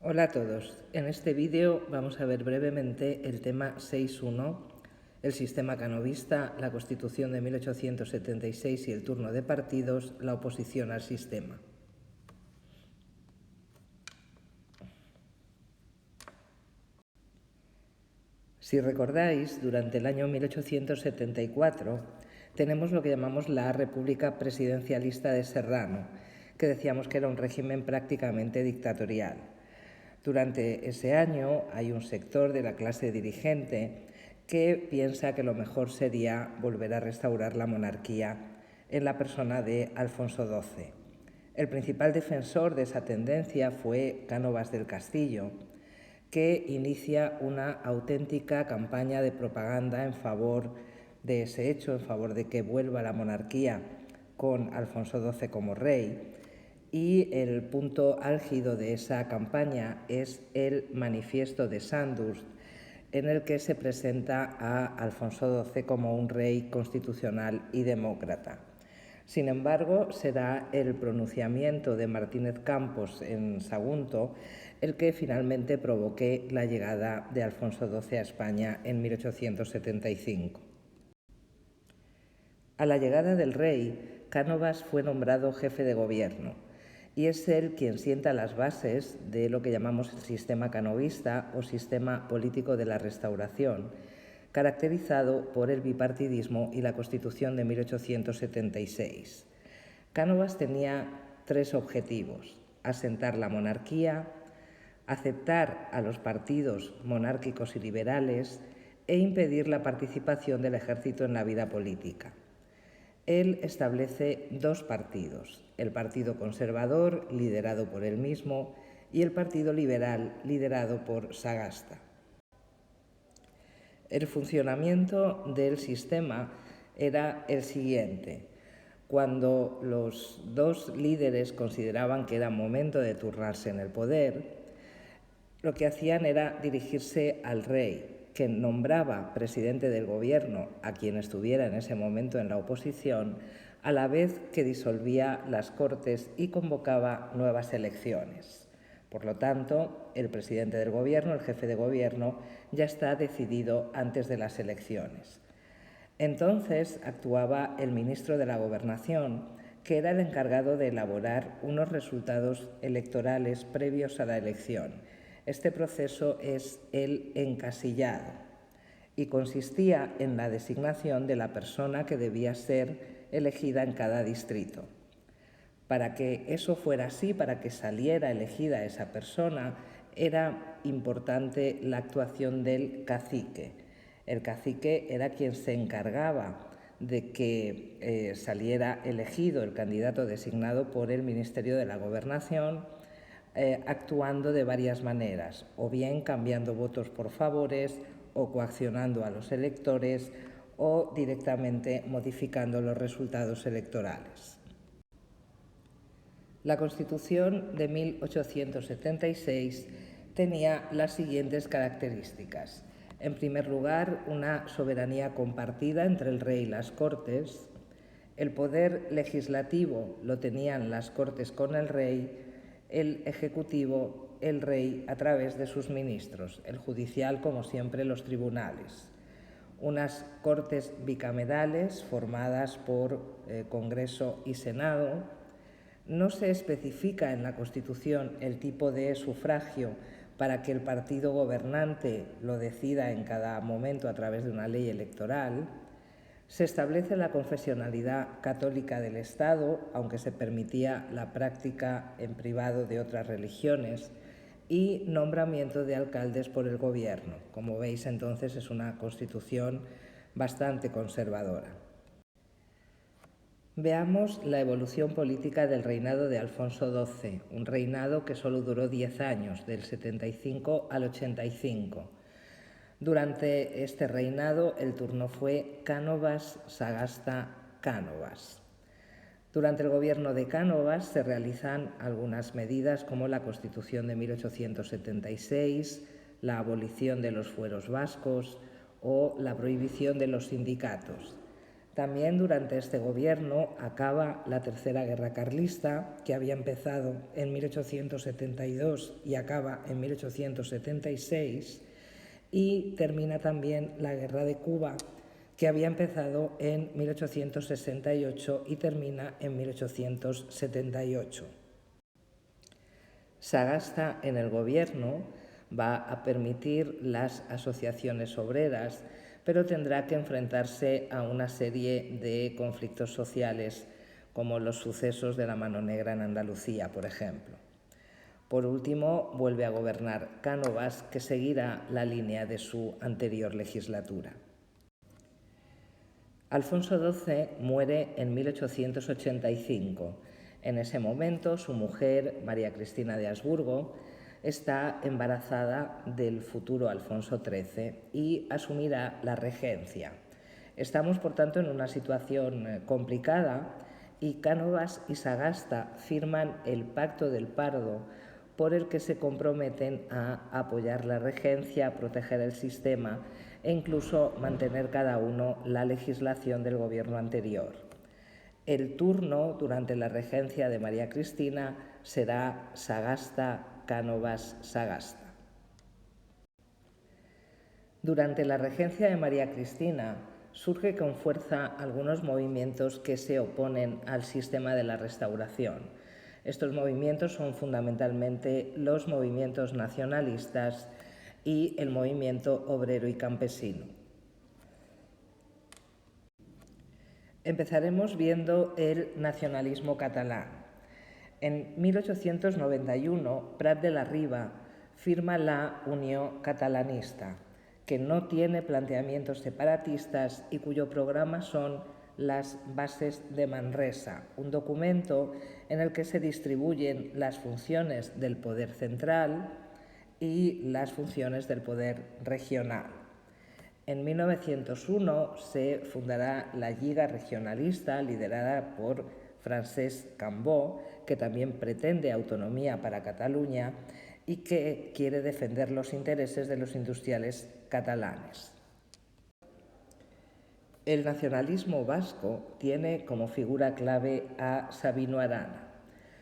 Hola a todos. En este vídeo vamos a ver brevemente el tema 6.1, el sistema canovista, la Constitución de 1876 y el turno de partidos, la oposición al sistema. Si recordáis, durante el año 1874 tenemos lo que llamamos la República Presidencialista de Serrano, que decíamos que era un régimen prácticamente dictatorial. Durante ese año hay un sector de la clase dirigente que piensa que lo mejor sería volver a restaurar la monarquía en la persona de Alfonso XII. El principal defensor de esa tendencia fue Cánovas del Castillo, que inicia una auténtica campaña de propaganda en favor de ese hecho, en favor de que vuelva la monarquía con Alfonso XII como rey. Y el punto álgido de esa campaña es el Manifiesto de Sandhurst, en el que se presenta a Alfonso XII como un rey constitucional y demócrata. Sin embargo, será el pronunciamiento de Martínez Campos en Sagunto el que finalmente provoque la llegada de Alfonso XII a España en 1875. A la llegada del rey, Cánovas fue nombrado jefe de gobierno y es él quien sienta las bases de lo que llamamos el sistema canovista o sistema político de la Restauración, caracterizado por el bipartidismo y la Constitución de 1876. Cánovas tenía tres objetivos: asentar la monarquía, aceptar a los partidos monárquicos y liberales e impedir la participación del ejército en la vida política. Él establece dos partidos: el Partido Conservador, liderado por él mismo, y el Partido Liberal, liderado por Sagasta. El funcionamiento del sistema era el siguiente. Cuando los dos líderes consideraban que era momento de turnarse en el poder, lo que hacían era dirigirse al rey, que nombraba presidente del gobierno a quien estuviera en ese momento en la oposición, a la vez que disolvía las Cortes y convocaba nuevas elecciones. Por lo tanto, el presidente del gobierno, el jefe de gobierno, ya está decidido antes de las elecciones. Entonces actuaba el ministro de la Gobernación, que era el encargado de elaborar unos resultados electorales previos a la elección. Este proceso es el encasillado y consistía en la designación de la persona que debía ser elegida en cada distrito. Para que eso fuera así, para que saliera elegida esa persona, era importante la actuación del cacique. El cacique era quien se encargaba de que saliera elegido el candidato designado por el Ministerio de la Gobernación, actuando de varias maneras, o bien cambiando votos por favores, o coaccionando a los electores, o directamente modificando los resultados electorales. La Constitución de 1876 tenía las siguientes características. En primer lugar, una soberanía compartida entre el rey y las Cortes. El poder legislativo lo tenían las Cortes con el rey, el ejecutivo, el rey a través de sus ministros, el judicial, como siempre, los tribunales. Unas Cortes bicamerales formadas por Congreso y Senado. No se especifica en la Constitución el tipo de sufragio para que el partido gobernante lo decida en cada momento a través de una ley electoral. Se establece la confesionalidad católica del Estado, aunque se permitía la práctica en privado de otras religiones, y nombramiento de alcaldes por el gobierno. Como veis, entonces, es una Constitución bastante conservadora. Veamos la evolución política del reinado de Alfonso XII, un reinado que solo duró 10 años, del 75 al 85. Durante este reinado el turno fue Cánovas-Sagasta-Cánovas. Durante el gobierno de Cánovas se realizan algunas medidas como la Constitución de 1876, la abolición de los fueros vascos o la prohibición de los sindicatos. También durante este gobierno acaba la Tercera Guerra Carlista, que había empezado en 1872 y acaba en 1876, y termina también la Guerra de Cuba, que había empezado en 1868 y termina en 1878. Sagasta en el gobierno va a permitir las asociaciones obreras, pero tendrá que enfrentarse a una serie de conflictos sociales, como los sucesos de la Mano Negra en Andalucía, por ejemplo. Por último, vuelve a gobernar Cánovas, que seguirá la línea de su anterior legislatura. Alfonso XII muere en 1885. En ese momento, su mujer, María Cristina de Habsburgo, está embarazada del futuro Alfonso XIII y asumirá la regencia. Estamos, por tanto, en una situación complicada y Cánovas y Sagasta firman el Pacto del Pardo, por el que se comprometen a apoyar la regencia, a proteger el sistema e incluso mantener cada uno la legislación del gobierno anterior. El turno durante la regencia de María Cristina será Sagasta-Cánovas-Sagasta. Durante la regencia de María Cristina surge con fuerza algunos movimientos que se oponen al sistema de la Restauración. Estos movimientos son fundamentalmente los movimientos nacionalistas y el movimiento obrero y campesino. Empezaremos viendo el nacionalismo catalán. En 1891, Prat de la Riba firma la Unió Catalanista, que no tiene planteamientos separatistas y cuyo programa son las bases de Manresa, un documento en el que se distribuyen las funciones del poder central y las funciones del poder regional. En 1901 se fundará la Lliga Regionalista, liderada por Francesc Cambó, que también pretende autonomía para Cataluña y que quiere defender los intereses de los industriales catalanes. El nacionalismo vasco tiene como figura clave a Sabino Arana.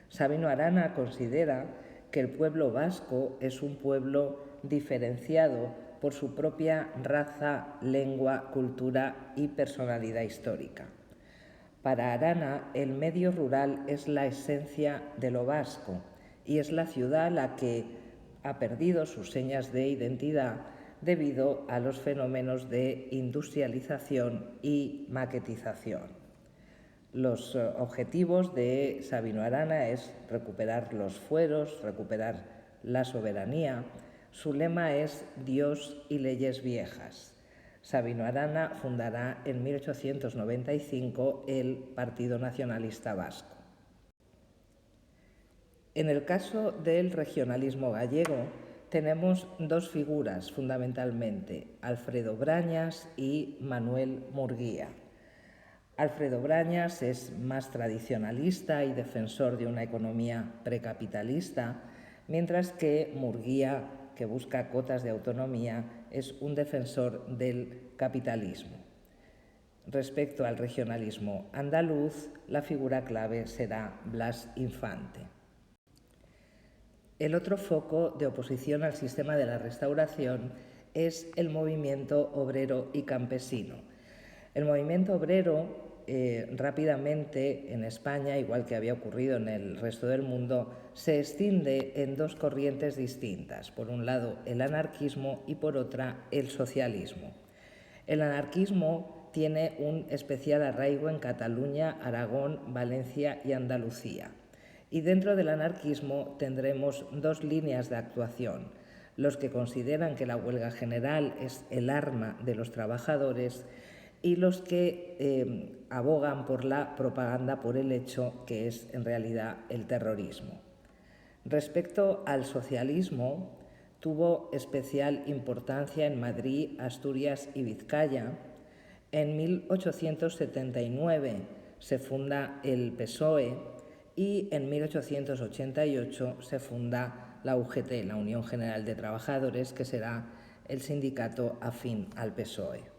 Sabino Arana considera que el pueblo vasco es un pueblo diferenciado por su propia raza, lengua, cultura y personalidad histórica. Para Arana, el medio rural es la esencia de lo vasco y es la ciudad la que ha perdido sus señas de identidad debido a los fenómenos de industrialización y maquetización. Los objetivos de Sabino Arana es recuperar los fueros, recuperar la soberanía. Su lema es Dios y leyes viejas. Sabino Arana fundará en 1895 el Partido Nacionalista Vasco. En el caso del regionalismo gallego tenemos dos figuras fundamentalmente, Alfredo Brañas y Manuel Murguía. Alfredo Brañas es más tradicionalista y defensor de una economía precapitalista, mientras que Murguía, que busca cotas de autonomía, es un defensor del capitalismo. Respecto al regionalismo andaluz, la figura clave será Blas Infante. El otro foco de oposición al sistema de la Restauración es el movimiento obrero y campesino. El movimiento obrero rápidamente en España, igual que había ocurrido en el resto del mundo, se extiende en dos corrientes distintas. Por un lado, el anarquismo y por otra, el socialismo. El anarquismo tiene un especial arraigo en Cataluña, Aragón, Valencia y Andalucía. Y dentro del anarquismo tendremos dos líneas de actuación: los que consideran que la huelga general es el arma de los trabajadores y los que abogan por la propaganda por el hecho, que es en realidad el terrorismo. Respecto al socialismo, tuvo especial importancia en Madrid, Asturias y Vizcaya. En 1879 se funda el PSOE y en 1888 se funda la UGT, la Unión General de Trabajadores, que será el sindicato afín al PSOE.